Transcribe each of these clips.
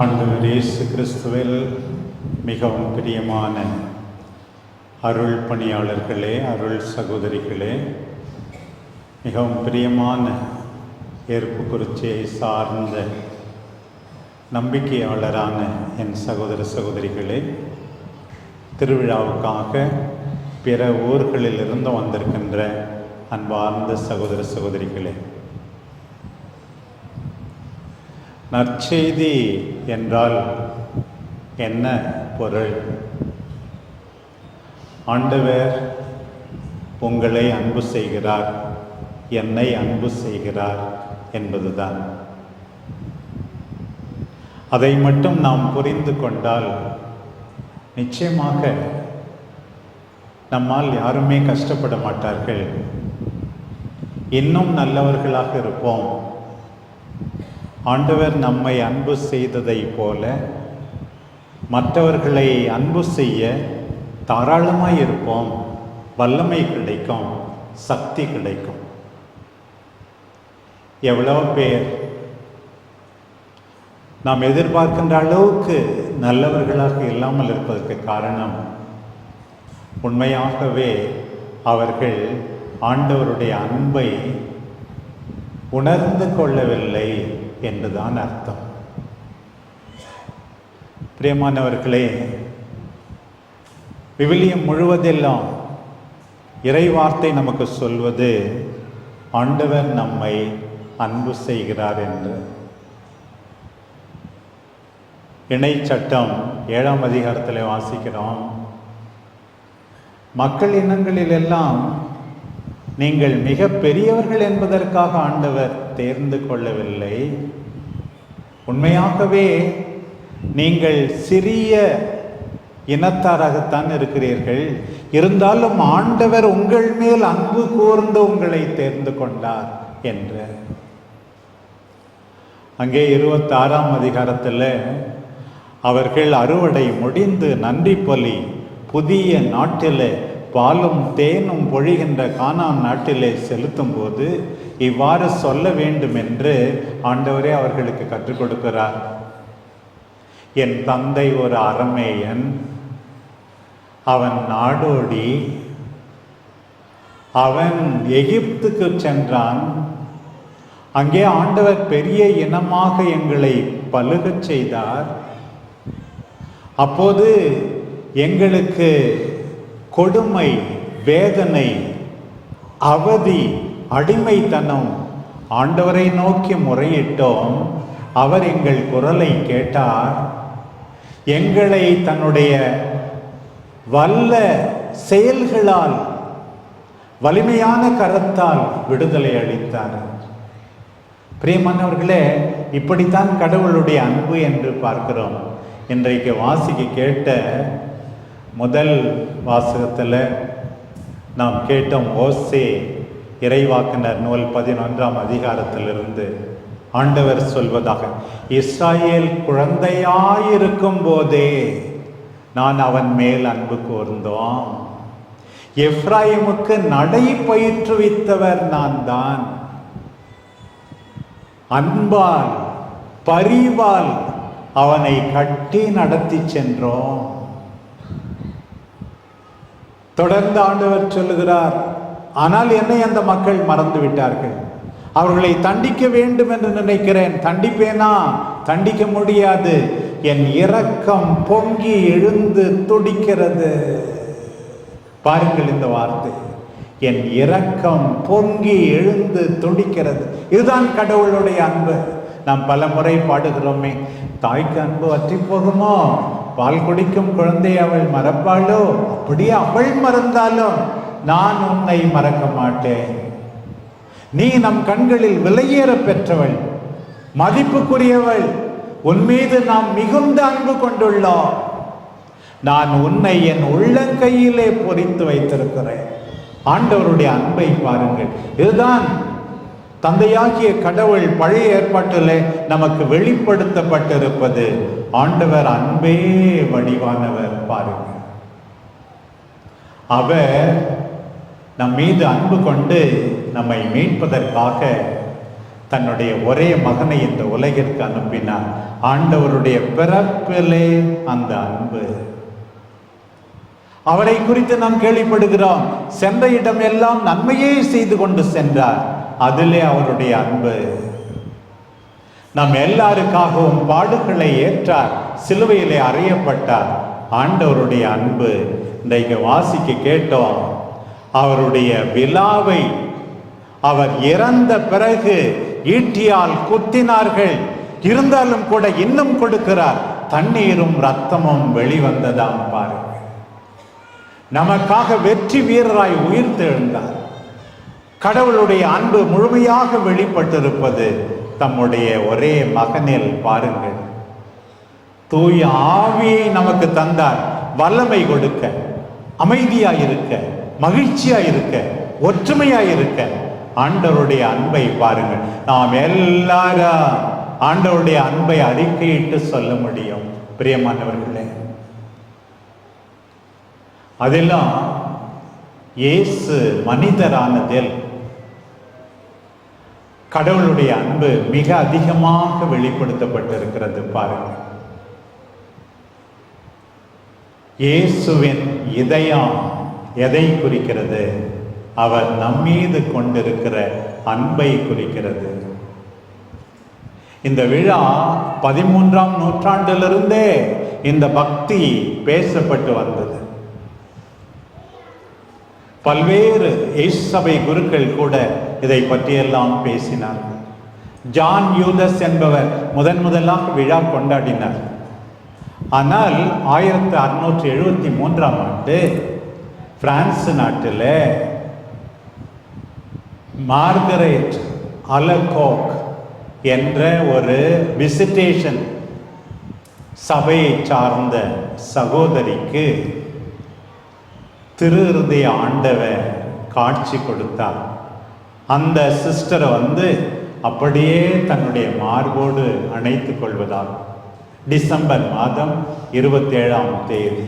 ஆண்டவர் இயேசு கிறிஸ்துவில் மிகவும் பிரியமான அருள் பணியாளர்களே, அருள் சகோதரிகளே, மிகவும் பிரியமான ஏற்புக்குறிச்சியை சார்ந்த நம்பிக்கையாளரான என் சகோதர சகோதரிகளே, திருவிழாவுக்காக பிற ஊர்களிலிருந்து வந்திருக்கின்ற அன்பார்ந்த சகோதர சகோதரிகளே, நற்செய்தி என்றால் என்ன பொருள்? ஆண்டவர் உங்களை அன்பு செய்கிறார், என்னை அன்பு செய்கிறார் என்பதுதான். அதை மட்டும் நாம் புரிந்து கொண்டால் நிச்சயமாக நம்மால் யாருமே கஷ்டப்பட மாட்டார்கள். இன்னும் நல்லவர்களாக இருப்போம். ஆண்டவர் நம்மை அன்பு செய்ததை போல மற்றவர்களை அன்பு செய்ய தாராளமாய் இருப்போம். வல்லமை கிடைக்கும், சக்தி கிடைக்கும். எவ்வளவு பேர் நாம் எதிர்பார்க்கின்ற அளவுக்கு நல்லவர்களாக இல்லாமல் இருப்பதற்கு காரணம், உண்மையாகவே அவர்கள் ஆண்டவருடைய அன்பை உணர்ந்து கொள்ளவில்லை என்றுதான் அர்த்தம். பிரியமானவர்களே, விவிலியம் முழுவதெல்லாம் இறை வார்த்தை நமக்கு சொல்வது ஆண்டவர் நம்மை அன்பு செய்கிறார் என்று. இணை சட்டம் 7ஆம் அதிகாரத்தில் வாசிக்கிறோம், மக்கள் இனங்களிலெல்லாம் நீங்கள் மிக பெரியவர்கள் என்பதற்காக ஆண்டவர் தேர்ந்து கொள்ளவில்லை. உண்மையாகவே நீங்கள் சிறிய இனத்தாராகத்தான் இருக்கிறீர்கள். இருந்தாலும் ஆண்டவர் உங்கள் மேல் அன்பு கூர்ந்து உங்களை தேர்ந்து கொண்டார் என்று. அங்கே 26ஆம் அதிகாரத்தில் அவர்கள் அறுவடை முடிந்து நன்றி பலி புதிய நாட்டில் பாலும் தேனும் பொழிகின்ற கானான் நாட்டிலே செலுத்தும் போது இவ்வாறு சொல்ல வேண்டும் என்று ஆண்டவரே அவர்களுக்கு கற்றுக் கொடுக்கிறார். என் தந்தை ஒரு அரமேயன், அவன் நாடோடி, அவன் எகிப்துக்கு சென்றான். அங்கே ஆண்டவர் பெரிய இனமாக எங்களை பலுகச் செய்தார். அப்போது எங்களுக்கு கொடுமை, வேதனை, அவதி, அடிமைத்தனம். ஆண்டவரை நோக்கி முறையிட்டோம். அவர் எங்கள் குரலை கேட்டார். எங்களை தன்னுடைய வல்ல செயல்களால், வலிமையான கரத்தால் விடுதலை அளித்தார். பிரியமானவர்களே, இப்படித்தான் கடவுளுடைய அன்பு என்று பார்க்கிறோம். இன்றைக்கு வாசிக்க கேட்ட முதல் வாசகத்தில் நாம் கேட்டோம், ஓசே இறைவாக்கினர் நூல் 11ஆம் அதிகாரத்திலிருந்து ஆண்டவர் சொல்வதாக, இஸ்ராயேல் குழந்தையாயிருக்கும் போதே நான் அவன் மேல் அன்பு கூர்ந்தோம். எப்ராயிமுக்கு நடை பயிற்றுவித்தவர் நான் தான். அன்பால் பரிவால் அவனை கட்டி நடத்தி சென்றோம். தொடர்ந்து ஆண்டவர் சொல்லுகிறார், ஆனால் என்னை அந்த மக்கள் மறந்து விட்டார்கள். அவர்களை தண்டிக்க வேண்டும் என்று நினைக்கிறேன். தண்டிப்பேனா? தண்டிக்க முடியாது. என் இரக்கம் பொங்கி எழுந்து துடிக்கிறது. பாருங்கள் இந்த வார்த்தை, என் இரக்கம் பொங்கி எழுந்து துடிக்கிறது. இதுதான் கடவுளுடைய அன்பு. நாம் பல முறை பாடுகிறோமே, தாய்க்கு அன்பு வற்றி போகுமோ, பால் குடிக்கும் குழந்தை அவள் மறப்பாளோ, அப்படியே அவள் மறந்தாலும் நான் உன்னை மறக்க மாட்டேன். நீ நம் கண்களில் விலையேற பெற்றவள், மதிப்புக்குரியவள். உன் மீது நாம் மிகுந்த அன்பு கொண்டுள்ளோம். நான் உன்னை என் உள்ளங்கையிலே பொறித்து வைத்திருக்கிறேன். ஆண்டவருடைய அன்பை பாருங்கள். இதுதான் தந்தையாகிய கடவுள் பழைய ஏற்பாட்டிலே நமக்கு வெளிப்படுத்தப்பட்டிருப்பது. ஆண்டவர் அன்பே வடிவானவர். பாருங்கள், அவர் நம் மீது அன்பு கொண்டு நம்மை மீட்பதற்காக தன்னுடைய ஒரே மகனை இந்த உலகிற்கு அனுப்பினார். ஆண்டவருடைய பிறப்பிலே அந்த அன்பு. அவரை குறித்து நாம் கேள்விப்படுகிறோம், சென்ற இடம் எல்லாம் நன்மையே செய்து கொண்டு சென்றார். அதிலே அவருடைய அன்பு. நம் எல்லாருக்காகவும் பாடுகளை ஏற்றார், சிலுவையிலே அறையப்பட்டார். ஆண்டவருடைய அன்பு இன்றைக்கு வாசிக்க கேட்டோம். அவருடைய விழாவை அவர் இறந்த பிறகு ஈட்டியால் குத்தினார்கள், இருந்தாலும் கூட இன்னும் கொடுக்கிறார். தண்ணீரும் இரத்தமும் வெளிவந்ததாம் பாருங்கள். நமக்காக வெற்றி வீரராய் உயிர்த்தெழுந்தார். கடவுளுடைய அன்பு முழுமையாக வெளிப்பட்டிருப்பது தம்முடைய ஒரே மகனில் பாருங்கள். தூய ஆவியை நமக்கு தந்தார், வல்லமை கொடுக்க, அமைதியாயிருக்க, மகிழ்ச்சியாயிருக்க, ஒற்றுமையாயிருக்க. ஆண்டவருடைய அன்பை பாருங்கள். நாம் எல்லாரும் ஆண்டவருடைய அன்பை அறிக்கையிட்டு சொல்ல முடியும். பிரியமானவர்களே, அதெல்லாம் இயேசு மனிதரானதில் கடவுளுடைய அன்பு மிக அதிகமாக வெளிப்படுத்தப்பட்டிருக்கிறது பாருங்கள். இயேசுவின் இதயம் எதை குறிக்கிறது? அவர் நம்மீது கொண்டிருக்கிற அன்பை குறிக்கிறது. இந்த விழா 13ஆம் நூற்றாண்டிலிருந்தே இந்த பக்தி பேசப்பட்டு வந்தது. பல்வேறு இயேசு சபை குருக்கள் கூட இதை பற்றியெல்லாம் பேசினார்கள். ஜான் யூதஸ் என்பவர் முதலாக விழா கொண்டாடினார். ஆனால் 1673ஆம் ஆண்டு பிரான்ஸ் நாட்டில் மார்கரெட் அலகோக் என்ற ஒரு விசிட்டேஷன் சபையை சார்ந்த சகோதரிக்கு திரு இருதய ஆண்டவர் காட்சி கொடுத்தார். அந்த சிஸ்டரை அப்படியே தன்னுடைய மார்போடு அணைத்துக் கொள்வதாக டிசம்பர் மாதம் 27ஆம் தேதி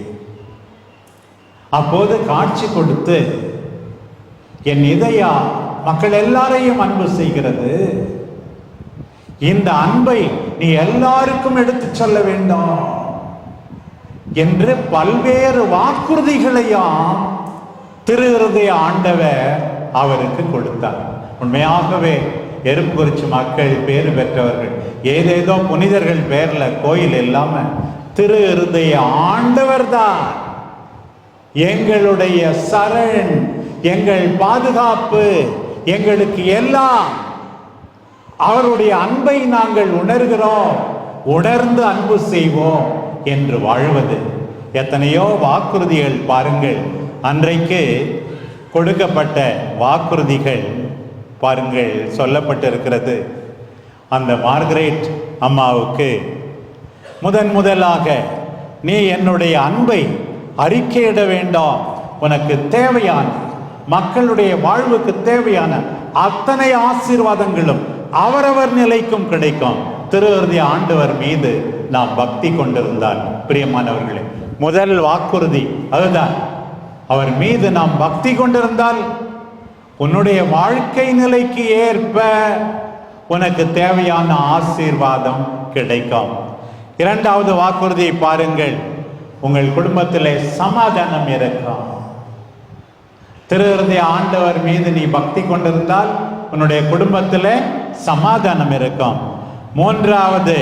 அப்போது காட்சி கொடுத்து, என் இதயா மக்கள் எல்லாரையும் அன்பு செய்கிறது, இந்த அன்பை நீ எல்லாருக்கும் எடுத்து சொல்ல வேண்டும் என்று பல்வேறு வாக்குறுதிகளையும் திரு இருதய ஆண்டவர் அவருக்கு கொடுத்தார். உண்மையாகவே எறும்புக்குறிச்சி மக்கள் பேறு பெற்றவர்கள். ஏதேதோ புனிதர்கள் பேர்ல கோயில் இல்லாம திரு இருதய ஆண்டவர் தான் எங்களுடைய சரண், எங்கள் பாதுகாப்பு, எங்களுக்கு எல்லாம். அவருடைய அன்பை நாங்கள் உணர்கிறோம், உணர்ந்து அன்பு செய்வோம் என்று வாழ்வது. எத்தனையோ வாக்குறுதிகள் பாருங்கள். அன்றைக்கு கொடுக்கப்பட்ட வாக்குறுதிகள் பாருங்கள் சொல்லப்பட்டிருக்கிறது. அந்த மார்கரெட் அம்மாவுக்கு முதலாக நீ என்னுடைய அன்பை அறிக்கையிட வேண்டாம், உனக்கு தேவையான மக்களுடைய வாழ்வுக்கு தேவையான அத்தனை ஆசீர்வாதங்களும் அவரவர் நிலைக்கும் கிடைக்கும். திரு இருதய ஆண்டவர் மீது நாம் பக்தி கொண்டிருந்தால், பிரியமானவர்களே, முதல் வாக்குறுதி அதுதான். அவர் மீது நாம் பக்தி கொண்டிருந்தால் உன்னுடைய வாழ்க்கை நிலைக்கு ஏற்ப உனக்கு தேவையான ஆசீர்வாதம் கிடைக்கும். இரண்டாவது வாக்குறுதியை பாருங்கள், உங்கள் குடும்பத்திலே சமாதானம் இருக்கும். திரு இருதய ஆண்டவர் மீது நீ பக்தி கொண்டிருந்தால் உன்னுடைய குடும்பத்திலே சமாதானம் இருக்கும். மூன்றாவது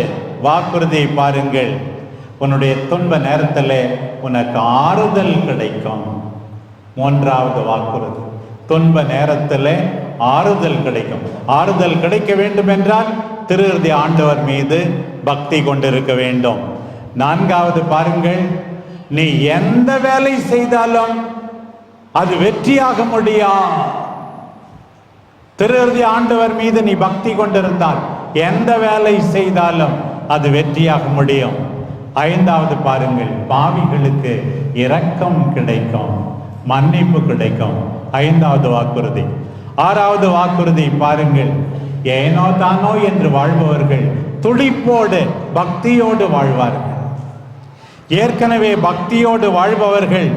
வாக்குறுதியை பாருங்கள், உன்னுடைய துன்ப நேரத்தில் உனக்கு ஆறுதல் கிடைக்கும். மூன்றாவது வாக்குறுதி, துன்ப நேரத்தில் ஆறுதல் கிடைக்கும். ஆறுதல் கிடைக்க வேண்டும் என்றால் திரு இருதய ஆண்டவர் மீது பக்தி கொண்டிருக்க வேண்டும். நான்காவது பாருங்கள், நீ எந்த வேலை செய்தாலும் அது வெற்றியாக முடியும். திரு இருதய ஆண்டவர் மீது நீ பக்தி கொண்டிருந்தால் எந்த வேலை செய்தாலும் அது வெற்றியாக முடியும். ஐந்தாவது பாருங்கள், பாவிகளுக்கு இரக்கம் கிடைக்கும், மன்னிப்பு கிடைக்கும். ஐந்தாவது வாக்குறுதி. ஆறாவது வாக்குறுதி பாருங்கள், ஏனோ தானோ என்று வாழ்பவர்கள் துடிப்போடு பக்தியோடு வாழ்வார்கள். ஏற்கனவே பக்தியோடு வாழ்பவர்கள்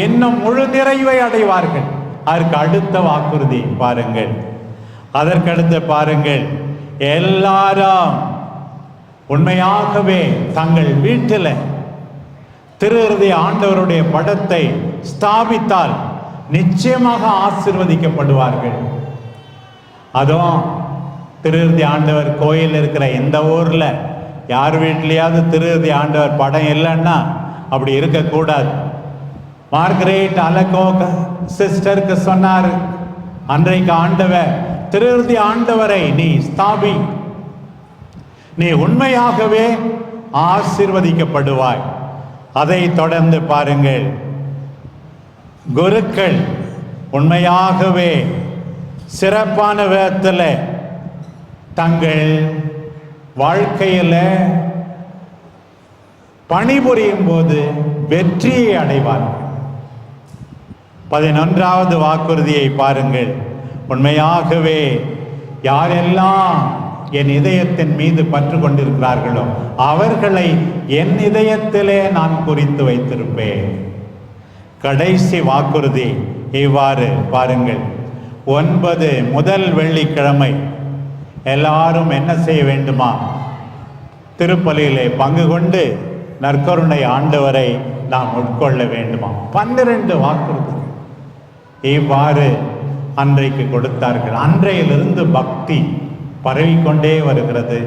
இன்னும் முழு நிறைவை அடைவார்கள். அதற்கு அடுத்த வாக்குறுதி பாருங்கள், அதற்கடுத்து பாருங்கள், எல்லாரும் உண்மையாகவே தங்கள் வீட்டில் திரு இருதய ஆண்டவருடைய படத்தை ஸ்தாபித்தால் நிச்சயமாக ஆசீர்வதிக்கப்படுவார்கள். அதுவும் திரு இருதய ஆண்டவர் கோயில் இருக்கிற எந்த ஊர்ல யார் வீட்லயாவது திரு இருதய ஆண்டவர் படம் இல்லைன்னா அப்படி இருக்கக்கூடாது. மார்கரெட் அலகோக் சிஸ்டருக்கு சொன்னார், அன்றைக்கு ஆண்டவர் திரு இருதய ஆண்டவரை நீ ஸ்தாபி, நீ உண்மையாகவே ஆசீர்வதிக்கப்படுவாய். அதை தொடர்ந்து பாருங்கள், குருக்கள் உண்மையாகவே சிறப்பான விதத்தில் தங்கள் வாழ்க்கையில் பணிபுரியும் போது வெற்றியை அடைவார்கள். 11வது வாக்குறுதியை பாருங்கள், உண்மையாகவே யாரெல்லாம் என் இதயத்தின் மீது பற்று கொண்டிருக்கிறார்களோ அவர்களை என் இதயத்திலே நான் குறித்து வைத்திருப்பேன். கடைசி வாக்குறுதி இவ்வாறு பாருங்கள், 9 முதல் வெள்ளிக்கிழமை எல்லாரும் என்ன செய்ய வேண்டுமா? திருப்பலியிலே பங்கு கொண்டு நற்கருணை ஆண்டவரை நாம் உட்கொள்ள வேண்டுமா? 12 வாக்குறுதி இவ்வாறு அன்றைக்கு கொடுத்தார்கள். அன்றையிலிருந்து பக்தி பரவிக்கொண்டே வருகிறது.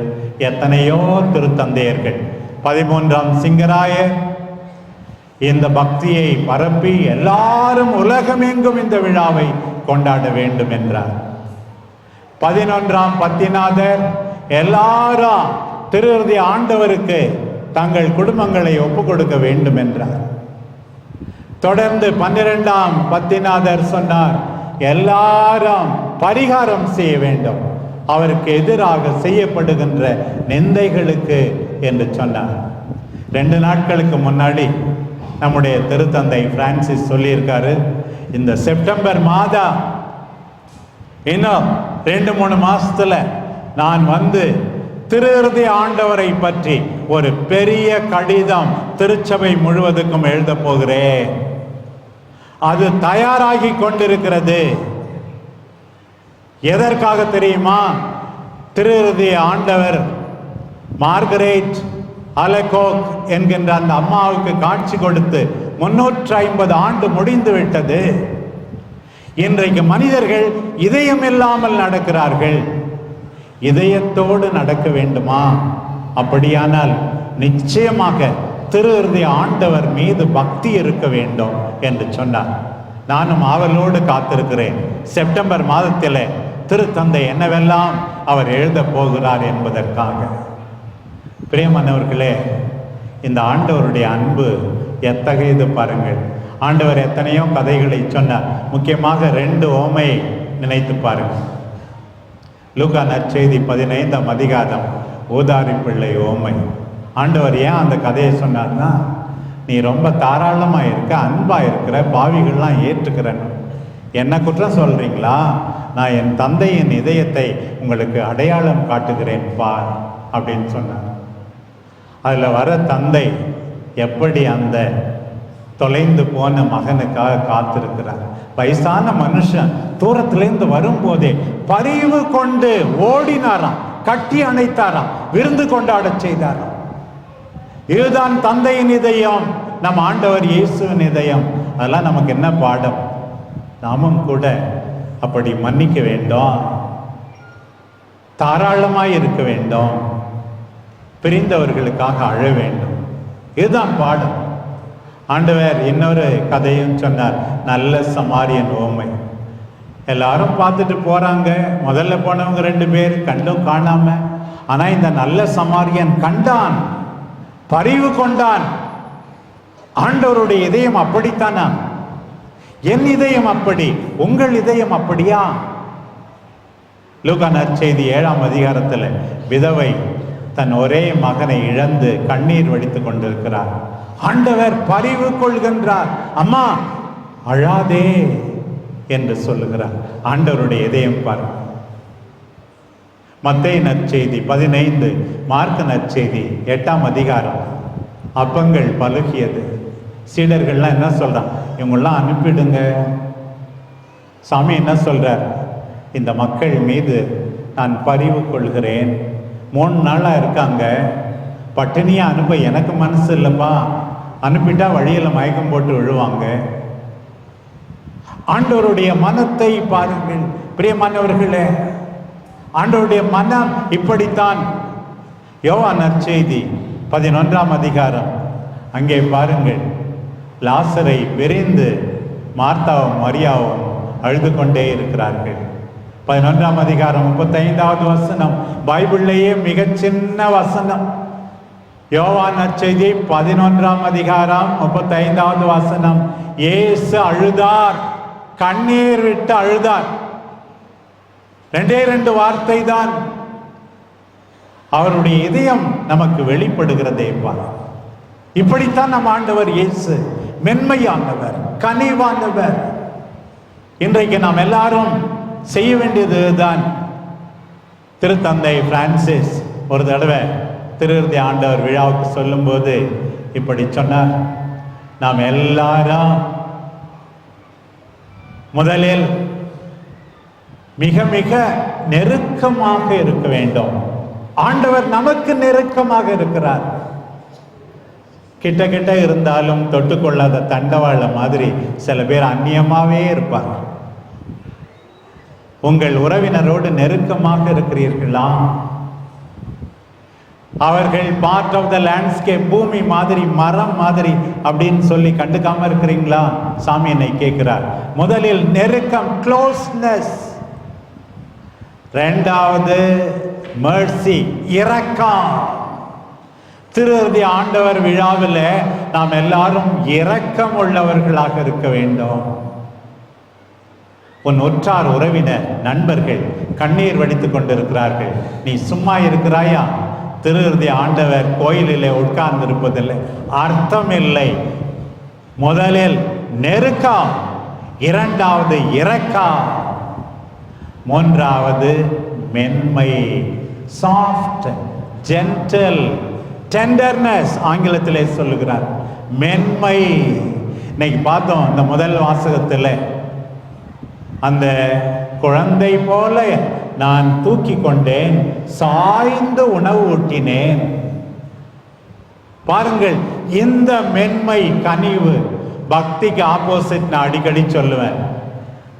எத்தனையோ திருத்தந்தையர்கள் 13ஆம் சிங்கராயர் இந்த பக்தியை பரப்பி எல்லாரும் உலகமெங்கும் இந்த விழாவை கொண்டாட வேண்டும் என்றார். 11ஆம் பத்திநாதர் எல்லாரும் திரு இருதய ஆண்டவருக்கு தங்கள் குடும்பங்களை ஒப்பு கொடுக்க வேண்டும் என்றார். தொடர்ந்து 12ஆம் பத்திநாதர் சொன்னார், எல்லாரும் பரிகாரம் செய்ய வேண்டும் அவருக்கு எதிராக செய்யப்படுகின்ற நிந்தைகளுக்கு என்று சொன்னார். 2 நாட்களுக்கு முன்னாடி நம்முடைய திருத்தந்தை பிரான்சிஸ் சொல்லியிருக்காரு, இந்த செப்டம்பர் மாதம் இன்னும் 2-3 மாசத்துல நான் வந்து திரு இருதய ஆண்டவரை பற்றி ஒரு பெரிய கடிதம் திருச்சபை முழுவதுக்கும் எழுத போகிறேன். அது தயாராகி கொண்டிருக்கிறது. எதற்காக தெரியுமா? திரு இருதய ஆண்டவர் மார்கரெட் அலகோக் என்கின்ற அந்த அம்மாவுக்கு காட்சி கொடுத்து 350 ஆண்டு முடிந்து விட்டது. இன்றைக்கு மனிதர்கள் இதயம் இல்லாமல் நடக்கிறார்கள். இதயத்தோடு நடக்க வேண்டுமா? அப்படியானால் நிச்சயமாக திரு இருதய ஆண்டவர் மீது பக்தி இருக்க வேண்டும் என்று சொன்னார். நானும் ஆவலோடு காத்திருக்கிறேன். செப்டம்பர் மாதத்தில் திருத்தந்தை என்னவெல்லாம் அவர் எழுத போகிறார் என்பதற்காக. பிரியமானவர்களே, இந்த ஆண்டவருடைய அன்பு எத்தகையது பாருங்கள். ஆண்டவர் எத்தனையோ கதைகளை சொன்னார். முக்கியமாக 2 ஓமையை நினைத்து பாருங்கள். லூக்கா நற்செய்தி 15ஆம் அதிகாரம் ஊதாரி பிள்ளை ஓமை. ஆண்டவர் ஏன் அந்த கதையை சொன்னார்னா, நீ ரொம்ப தாராளமாக இருக்க, அன்பாக இருக்கிற, பாவிகள்லாம் ஏற்றுக்கிறேன், என்ன குற்றம் சொல்கிறீங்களா? நான் என் தந்தையின் இதயத்தை உங்களுக்கு அடையாளம் காட்டுகிறேன் பார் அப்படின்னு சொன்னார். அதில் வர தந்தை எப்படி அந்த தொலைந்து போன மகனுக்காக காத்திருக்கிறார். வயசான மனுஷன் தூரத்திலேருந்து வரும்போதே பரிவு கொண்டு ஓடினாராம், கட்டி அணைத்தாராம், விருந்து கொண்டாட செய்தாராம். இதுதான் தந்தையின் இதயம், நம் ஆண்டவர் இயேசுவின் இதயம். அதெல்லாம் நமக்கு என்ன பாடம்? நாமும் கூட அப்படி மன்னிக்க வேண்டும், தாராளமாய் இருக்க வேண்டும், பிரிந்தவர்களுக்காக அழ வேண்டும். இதுதான் பாடம். ஆண்டவர் இன்னொரு கதையும் சொன்னார், நல்ல சமாரியன் ஓமை. எல்லாரும் பார்த்துட்டு போறாங்க. முதல்ல போனவங்க 2 பேர் கண்டும் காணாம. ஆனா இந்த நல்ல சமாரியன் கண்டான், பரிவு கொண்டான். ஆண்டவருடைய இதயம் அப்படித்தானா? என் இதயம் அப்படி, உங்கள் இதயம் அப்படியா? லூக்கா நற்செய்தி 7ஆம் அதிகாரத்தில் விதவை தன் ஒரே மகனை இழந்து கண்ணீர் வடித்துக் கொண்டிருக்கிறார். ஆண்டவர் பரிவு கொள்கின்றார். அம்மா அழாதே என்று சொல்லுகிறார். ஆண்டவருடைய இதயம் பார். மத்தேயு நற்செய்தி 15, மார்க்கு நற்செய்தி 8ஆம் அதிகாரம். அப்பங்கள் பலுகியது. சீடர்கள்லாம் என்ன சொல்றான்? இவங்கெல்லாம் அனுப்பிடுங்க. சாமி என்ன சொல்றார்? இந்த மக்கள் மீது நான் பரிவு கொள்கிறேன். 3 நாளாக இருக்காங்க, பட்டினியாக அனுப்ப எனக்கு மனசு இல்லைப்பா, அனுப்பிட்டா வழியில் மயக்கம் போட்டு விழுவாங்க. ஆண்டவருடைய மனத்தை பாருங்கள் பிரியமானவர்களே. ஆண்டவருடைய மனம் இப்படித்தான். யோவான் நற்செய்தி 11ஆம் அதிகாரம், அங்கே பாருங்கள், லாசரை விரைந்து மார்த்தாவும் மரியாவும் அழுது கொண்டே இருக்கிறார்கள். 11ஆம் அதிகாரம் 35வது வசனம், பைபிள்லேயே மிக சின்ன வசனம். யோவான் நற்செய்தி 11ஆம் அதிகாரம் 35வது வசனம். இயேசு அழுதார், கண்ணீர் விட்டு அழுதார். 2 வார்த்தை தான். அவருடைய இதயம் நமக்கு வெளிப்படுகிறதே பார். இப்படித்தான் நம் ஆண்டவர் இயேசு மென்மையானவர், கனிவானவர். இன்றைக்கு நாம் எல்லாரும் செய்ய வேண்டியதுதான். திருத்தந்தை பிரான்சிஸ் ஒரு தடவை திருவிருந்தி ஆண்டவர் விழாவுக்கு சொல்லும்போது இப்படி சொன்னார், நாம் எல்லாரும் முதலில் மிக மிக நெருக்கமாக இருக்க வேண்டும். ஆண்டவர் நமக்கு நெருக்கமாக இருக்கிறார். கிட்ட கிட்ட இருந்தாலும் தொட்டுக்கொள்ளாத தண்டவாள மாதிரி சில பேர் அந்நியமாவே இருப்பார். உங்கள் உறவினரோடு நெருக்கமாக இருக்கிறீர்களா? அவர்கள் பார்ட் ஆஃப் த லேண்ட்ஸ்கேப், பூமி மாதிரி, மரம் மாதிரி அப்படின்னு சொல்லி கண்டுக்காம இருக்கிறீங்களா? சாமி என்னை கேட்கிறார். முதலில் நெருக்கம், க்ளோஸ்னஸ். 2வது மெர்சி, இரக்கம். திருவிருந்தி ஆண்டவர் விழாவில் நாம் எல்லாரும் இரக்கம் உள்ளவர்களாக இருக்க வேண்டும். உன் உற்றார் உறவினர் நண்பர்கள் கண்ணீர் வடித்துக் கொண்டிருக்கிறார்கள், நீ சும்மா இருக்கிறாயா? திருவிருந்தி ஆண்டவர் கோயிலிலே உட்கார்ந்து இருப்பதில்லை, அர்த்தம் இல்லை. முதலில் நெருக்கம், 2வது இரக்கம், 3வது மென்மை, சாஃப்ட், ஜென்டில், டெண்டர்னஸ் ஆங்கிலத்திலே சொல்லுகிறார். மென்மை. இன்னைக்கு பார்த்தோம் இந்த முதல் வாசகத்தில், அந்த குழந்தை போல நான் தூக்கி கொண்டேன், சாய்ந்து உணவு ஊட்டினேன். பாருங்கள், இந்த மென்மை, கனிவு பக்திக்கு ஆப்போசிட். நான் அடிக்கடி சொல்லுவேன்,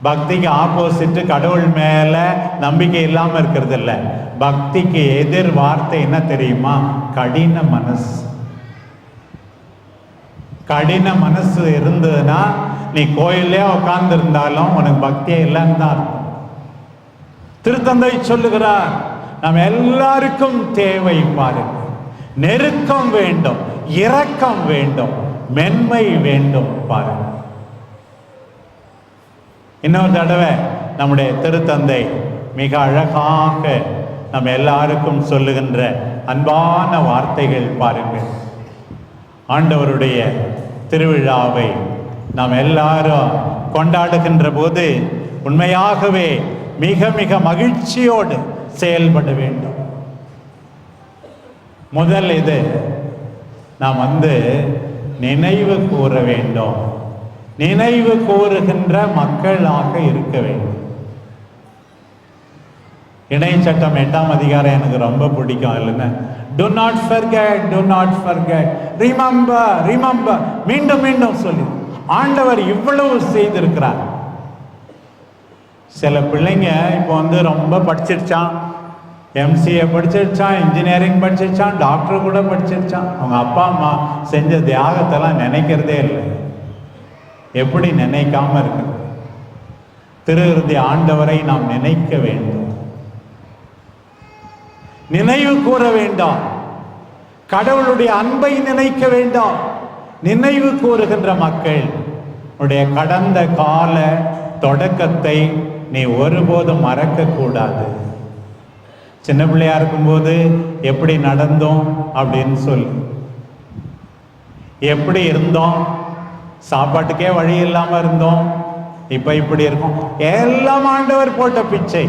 பக்திக்கு ஆப்போசிட் கடவுள் மேல நம்பிக்கை இல்லாம இருக்கிறது இல்லை. பக்திக்கு எதிர் வார்த்தை என்ன தெரியுமா? கடின மனசு. கடின மனசு இருந்ததுன்னா நீ கோயிலே உட்கார்ந்து இருந்தாலும் உனக்கு பக்தியே இல்லைன்னு தான் இருக்கும். திருத்தந்தை சொல்லுகிறார், நம்ம எல்லாருக்கும் தேவை பாருங்க, நெருக்கம் வேண்டும், இரக்கம் வேண்டும், மென்மை வேண்டும் பாருங்க. இன்னொரு தடவை நம்முடைய திருத்தந்தை மிக அழகாக நம்ம எல்லாருக்கும் சொல்லுகின்ற அன்பான வார்த்தைகள் பாருங்கள். ஆண்டவருடைய திருவிழாவை நாம் எல்லாரும் கொண்டாடுகின்ற போது உண்மையாகவே மிக மிக மகிழ்ச்சியோடு செயல்பட வேண்டும். முதல் இது நாம் நினைவு கூற வேண்டும், நினைவு கூறுகின்ற மக்களாக இருக்க வேண்டும். இணை சட்டம் 8ஆம் அதிகாரம் எனக்கு ரொம்ப பிடிக்கும். இல்லைன்னா do not forget, do not forget, remember, remember, மீண்டும் மீண்டும் சொல்லி ஆண்டவர் இவ்வளவு செய்திருக்கிறார். சில பிள்ளைங்க இப்போ ரொம்ப படிச்சிருச்சான், எம்சிஏ படிச்சிருச்சான், இன்ஜினியரிங் படிச்சிருச்சான், டாக்டர் கூட படிச்சிருச்சான். அவங்க அப்பா அம்மா செஞ்ச தியாகத்தெல்லாம் நினைக்கிறதே இல்லை. எப்படி நினைக்காம இருக்கு? திருவிருந்தி ஆண்டவரை நாம் நினைக்க வேண்டும், நினைவு கூற வேண்டாம், கடவுளுடைய அன்பை நினைக்க வேண்டாம். நினைவு கூறுகின்ற மக்கள் உடைய கடந்த கால தொடக்கத்தை நீ ஒருபோதும் மறக்க கூடாது. சின்ன பிள்ளையா இருக்கும்போது எப்படி நடந்தோம் அப்படின்னு சொல்லி, எப்படி இருந்தோம், சாப்பாட்டுக்கே வழி இல்லாம இருந்தோம், இப்ப இப்படி இருக்கும். எல்லாம் ஆண்டவர் போட்ட பிச்சை.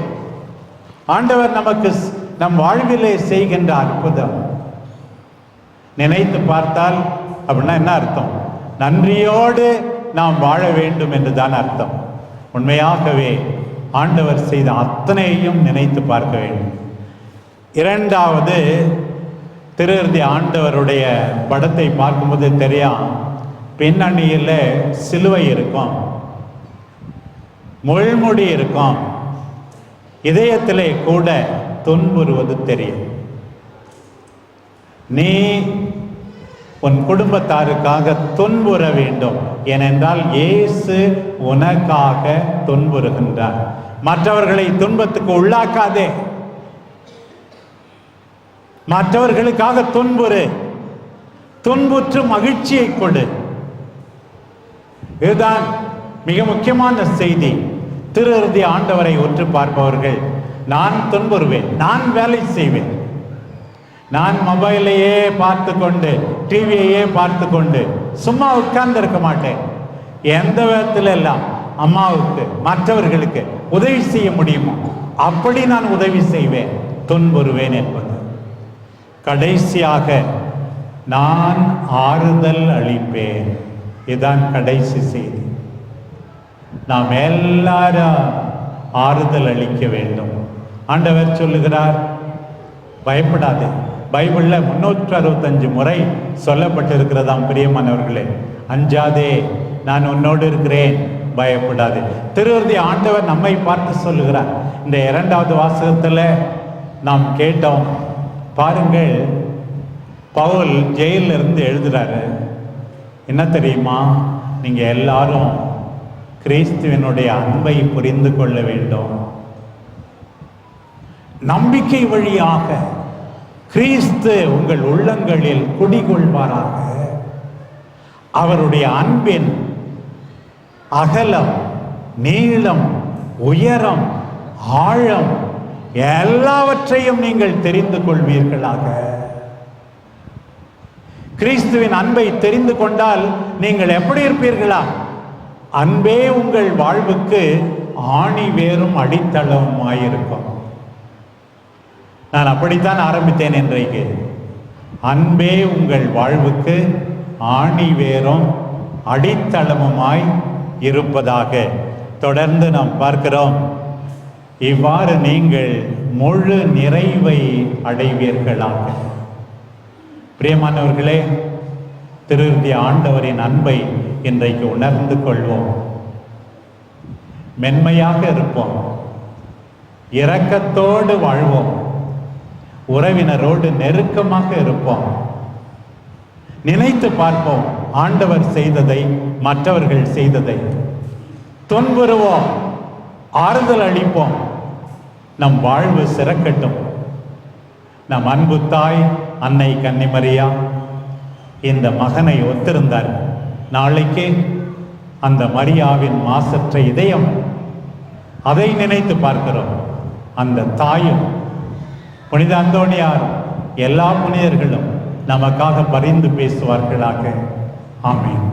ஆண்டவர் நமக்கு நம் வாழ்விலே செய்கின்ற அற்புதம் நினைத்து பார்த்தால் அப்படின்னா என்ன அர்த்தம்? நன்றியோடு நாம் வாழ வேண்டும் என்றுதான் அர்த்தம். உண்மையாகவே ஆண்டவர் செய்த அத்தனையும் நினைத்து பார்க்க வேண்டும். இரண்டாவது, திருஇறுதி ஆண்டவருடைய படத்தை பார்க்கும்போது தெரியும், பின்னணியில் சிலுவை இருக்கும், முள்முடி இருக்கும், இதயத்திலே கூட துன்புறுவது தெரியும். நீ உன் குடும்பத்தாருக்காக துன்புற வேண்டும், ஏனென்றால் இயேசு உனக்காக துன்புறுகின்றார். மற்றவர்களை துன்பத்துக்கு உள்ளாக்காதே, மற்றவர்களுக்காக துன்புறு, துன்புற்று மகிழ்ச்சியை கொடு. இதுதான் மிக முக்கியமான செய்தி. திருஇறுதி ஆண்டவரை உற்று பார்ப்பவர்கள், நான் துன்புறுவேன், நான் வேலை செய்வேன், நான் மொபைலையே பார்த்து கொண்டு டிவியையே பார்த்து கொண்டு சும்மா உட்கார்ந்து இருக்க மாட்டேன். எந்த விதத்தில் எல்லாம் அம்மாவுக்கு மற்றவர்களுக்கு உதவி செய்ய முடியுமோ அப்படி நான் உதவி செய்வேன், துன்புறுவேன் என்பது. கடைசியாக நான் ஆறுதல் அளிப்பேன். இதுதான் கடைசி செய்தி. நாம் எல்லாரும் ஆறுதல் அளிக்க வேண்டும். ஆண்டவர் சொல்லுகிறார், பயப்படாதே. பைபிளில் 365 முறை சொல்லப்பட்டிருக்கிறதாம் பிரியமானவர்களே. அஞ்சாதே, நான் உன்னோடு இருக்கிறேன், பயப்படாதே. திருஇறுதி ஆண்டவர் நம்மை பார்த்து சொல்லுகிறார். இந்த 2வது வாசகத்தில் நாம் கேட்டோம் பாருங்கள், பவுல் ஜெயிலில் இருந்து எழுதுறாரு. என்ன தெரியுமா? நீங்கள் எல்லாரும் கிறிஸ்துவனுடைய அன்பை புரிந்து கொள்ள வேண்டும். நம்பிக்கை வழியாக கிறிஸ்து உங்கள் உள்ளங்களில் குடிகொள்வாராக. அவருடைய அன்பின் அகலம், நீளம், உயரம், ஆழம் எல்லாவற்றையும் நீங்கள் தெரிந்து கொள்வீர்களாக. கிறிஸ்துவின் அன்பை தெரிந்து கொண்டால் நீங்கள் எப்படி இருப்பீர்களா? அன்பே உங்கள் வாழ்வுக்கு ஆணி வேறும் அடித்தளவுமாயிருக்கும். நான் அப்படித்தான் ஆரம்பித்தேன் இன்றைக்கு. அன்பே உங்கள் வாழ்வுக்கு ஆணி வேறும் அடித்தளமுமாய் இருப்பதாக. தொடர்ந்து நாம் பார்க்கிறோம், இவ்வாறு நீங்கள் முழு நிறைவை அடைவீர்களாக. பிரியமானவர்களே, திருஇறுதி ஆண்டவரின் அன்பை இன்றைக்கு உணர்ந்து கொள்வோம். மென்மையாக இருப்போம், இரக்கத்தோடு வாழ்வோம், உறவினரோடு நெருக்கமாக இருப்போம். நினைத்து பார்ப்போம் ஆண்டவர் செய்ததை, மற்றவர்கள் செய்ததை. துன்புறுவோம், ஆறுதல் அளிப்போம், நம் வாழ்வு சிறக்கட்டும். நம் அன்பு தாய் அன்னை கன்னிமரியா இந்த மகனை ஒத்திருந்தார். நாளைக்கு அந்த மரியாவின் மாசற்ற இதயம், அதை நினைத்து பார்க்கிறோம். அந்த தாயும் புனித அந்தோணியார், எல்லா புனிதர்களும் நமக்காக பரிந்து பேசுவார்களாக. ஆமென்.